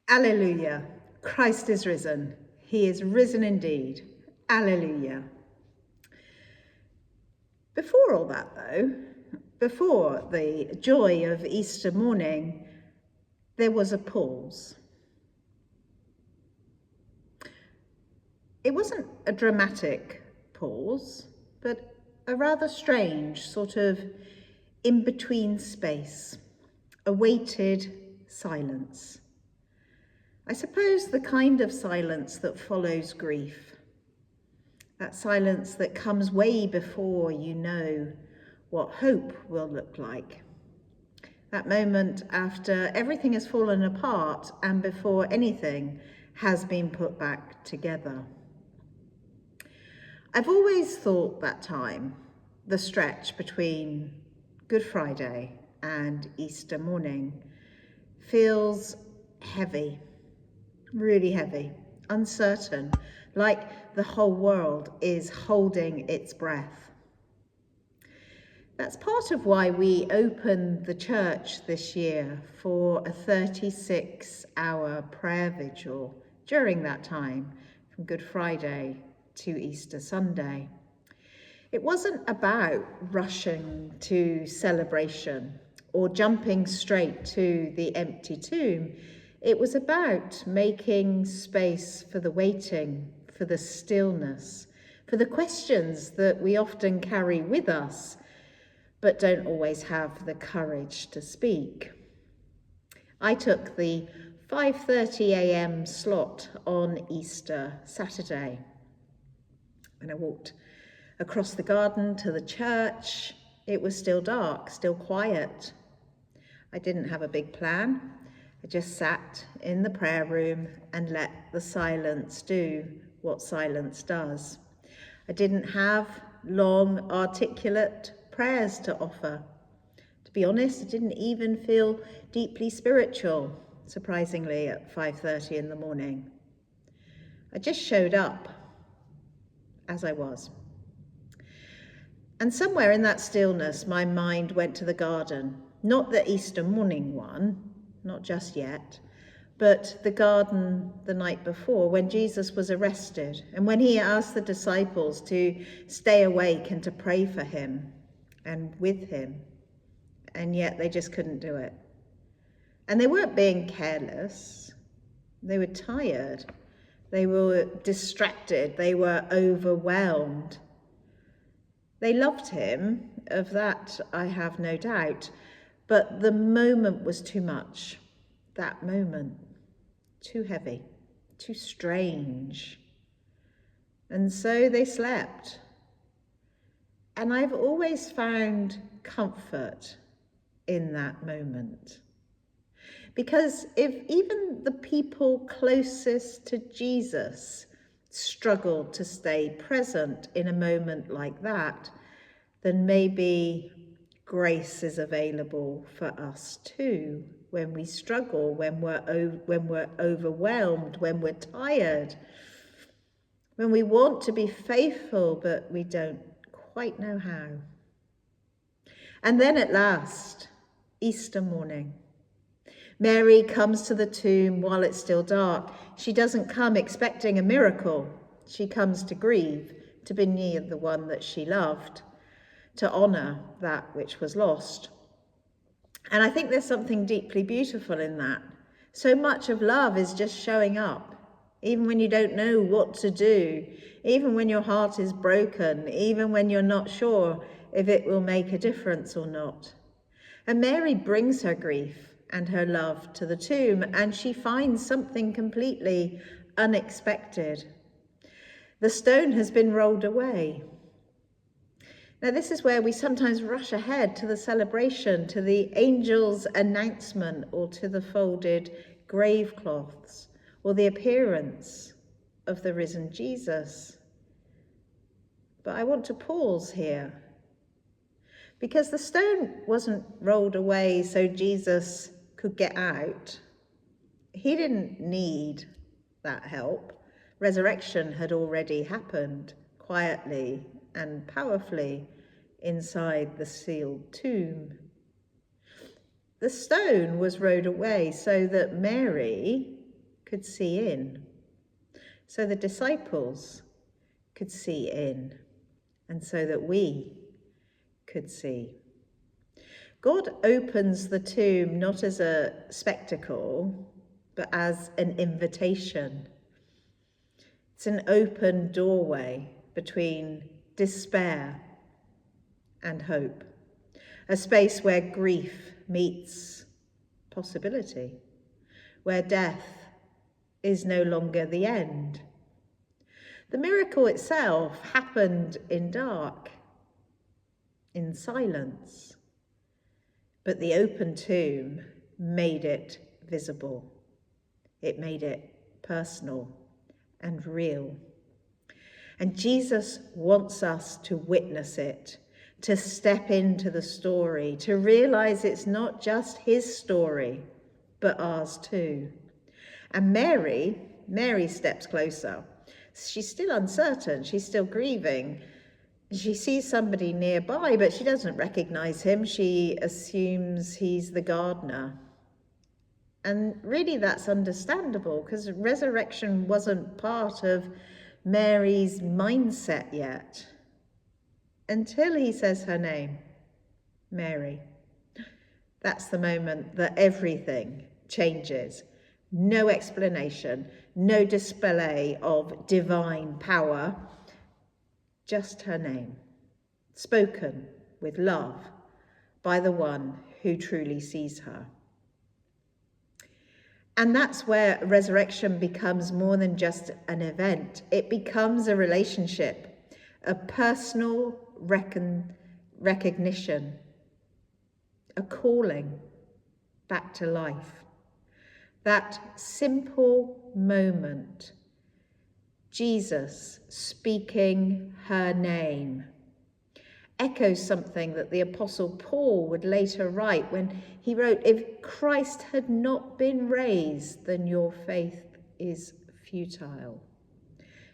Alleluia. Christ is risen. He is risen indeed. Alleluia. Before all that, though, before the joy of Easter morning, there was a pause. It wasn't a dramatic pause, but a rather strange sort of in-between space, a weighted silence. I suppose the kind of silence that follows grief, that silence that comes way before you know what hope will look like. That moment after everything has fallen apart and before anything has been put back together. I've always thought that time, the stretch between Good Friday and Easter morning, feels heavy, really heavy, uncertain, like the whole world is holding its breath. That's part of why we opened the church this year for a 36-hour prayer vigil during that time, from Good Friday to Easter Sunday. It wasn't about rushing to celebration or jumping straight to the empty tomb. It was about making space for the waiting, for the stillness, for the questions that we often carry with us, but don't always have the courage to speak. I took the 5:30 a.m. slot on Easter Saturday, and I walked across the garden to the church. It was still dark, still quiet. I didn't have a big plan. I just sat in the prayer room and let the silence do what silence does. I didn't have long, articulate prayers to offer. To be honest, I didn't even feel deeply spiritual, surprisingly, at 5:30 in the morning. I just showed up as I was. And somewhere in that stillness, my mind went to the garden, not the Easter morning one, not just yet, but the garden the night before when Jesus was arrested and when he asked the disciples to stay awake and to pray for him and with him, and yet they just couldn't do it. And they weren't being careless. They were tired. They were distracted. They were overwhelmed. They loved him, of that I have no doubt, but the moment was too much. That moment, too heavy, too strange. And so they slept. And I've always found comfort in that moment. Because if even the people closest to Jesus struggled to stay present in a moment like that, then maybe grace is available for us too when we struggle, when we're overwhelmed, when we're tired, when we want to be faithful but we don't quite know how. And then at last, Easter morning, Mary comes to the tomb while it's still dark. She doesn't come expecting a miracle. She comes to grieve, to be near the one that she loved, to honour that which was lost. And I think there's something deeply beautiful in that. So much of love is just showing up, even when you don't know what to do, even when your heart is broken, even when you're not sure if it will make a difference or not. And Mary brings her grief and her love to the tomb, and she finds something completely unexpected. The stone has been rolled away. Now, this is where we sometimes rush ahead to the celebration, to the angel's announcement, or to the folded grave cloths, or the appearance of the risen Jesus. But I want to pause here, because the stone wasn't rolled away so Jesus could get out. He didn't need that help. Resurrection had already happened quietly and powerfully inside the sealed tomb. The stone was rolled away so that Mary could see in, so the disciples could see in, and so that we could see. God opens the tomb not as a spectacle, but as an invitation. It's an open doorway between despair and hope, a space where grief meets possibility, where death is no longer the end. The miracle itself happened in dark, in silence, but the open tomb made it visible. It made it personal and real. And Jesus wants us to witness it, to step into the story, to realize it's not just his story, but ours too. And Mary steps closer. She's still uncertain, she's still grieving. She sees somebody nearby, but she doesn't recognize him. She assumes he's the gardener. And really that's understandable, because resurrection wasn't part of Mary's mindset yet, until he says her name, Mary. That's the moment that everything changes. No explanation, no display of divine power, just her name, spoken with love by the one who truly sees her. And that's where resurrection becomes more than just an event. It becomes a relationship, a personal recognition, a calling back to life. That simple moment, Jesus speaking her name, echoes something that the Apostle Paul would later write when he wrote, "If Christ had not been raised, then your faith is futile."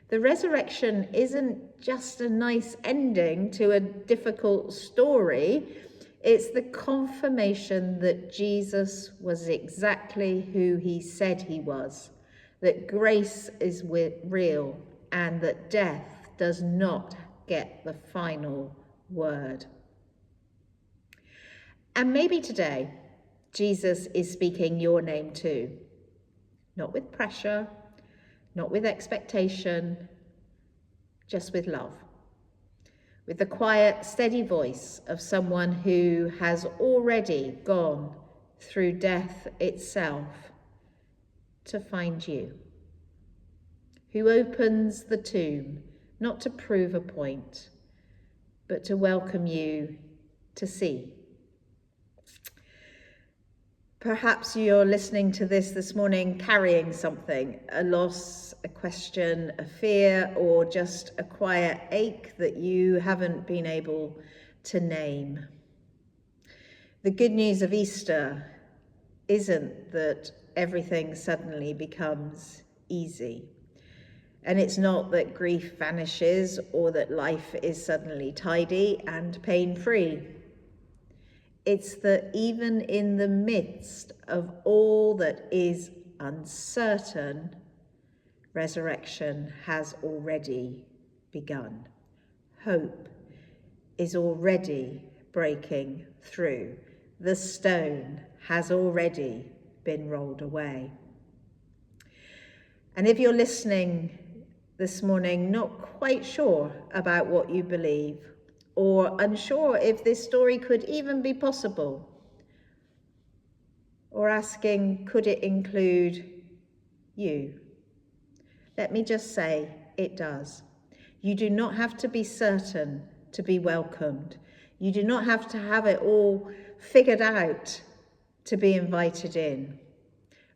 The resurrection isn't just a nice ending to a difficult story. It's the confirmation that Jesus was exactly who he said he was, that grace is real, and that death does not get the final word. And maybe today, Jesus is speaking your name too, not with pressure, not with expectation, just with love. With the quiet, steady voice of someone who has already gone through death itself to find you, who opens the tomb not to prove a point, but to welcome you to see. Perhaps you're listening to this morning carrying something, a loss, a question, a fear, or just a quiet ache that you haven't been able to name. The good news of Easter isn't that everything suddenly becomes easy. And it's not that grief vanishes or that life is suddenly tidy and pain-free. It's that even in the midst of all that is uncertain, resurrection has already begun. Hope is already breaking through. The stone has already been rolled away. And if you're listening this morning, not quite sure about what you believe, or unsure if this story could even be possible, or asking, could it include you? Let me just say, it does. You do not have to be certain to be welcomed. You do not have to have it all figured out to be invited in.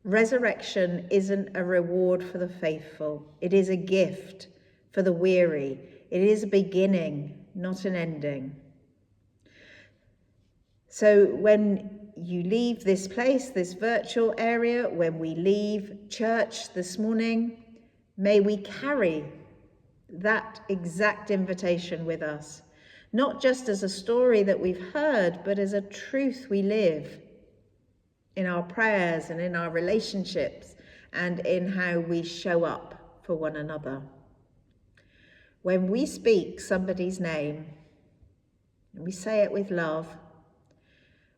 Resurrection isn't a reward for the faithful. It is a gift for the weary. It is a beginning, not an ending. So when you leave this place, this virtual area, when we leave church this morning, may we carry that exact invitation with us, not just as a story that we've heard, but as a truth we live in our prayers and in our relationships and in how we show up for one another. When we speak somebody's name, and we say it with love,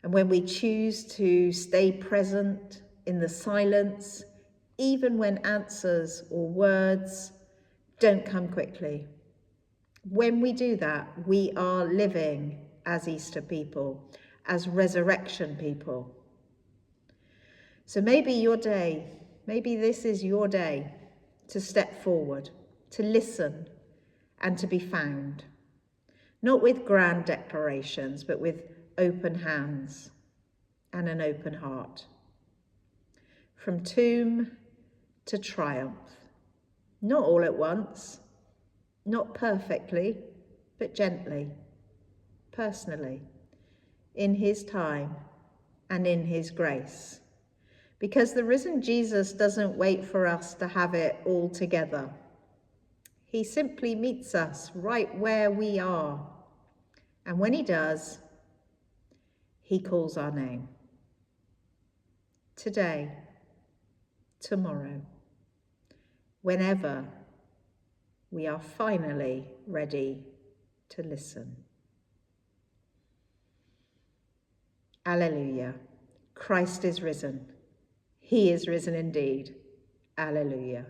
and when we choose to stay present in the silence, even when answers or words don't come quickly. When we do that, we are living as Easter people, as resurrection people. So maybe this is your day to step forward, to listen and to be found. Not with grand declarations, but with open hands and an open heart. From tomb to triumph, not all at once, not perfectly, but gently, personally, in his time and in his grace. Because the risen Jesus doesn't wait for us to have it all together. He simply meets us right where we are. And when he does, he calls our name. Today, tomorrow, whenever we are finally ready to listen. Alleluia. Christ is risen. He is risen indeed. Alleluia.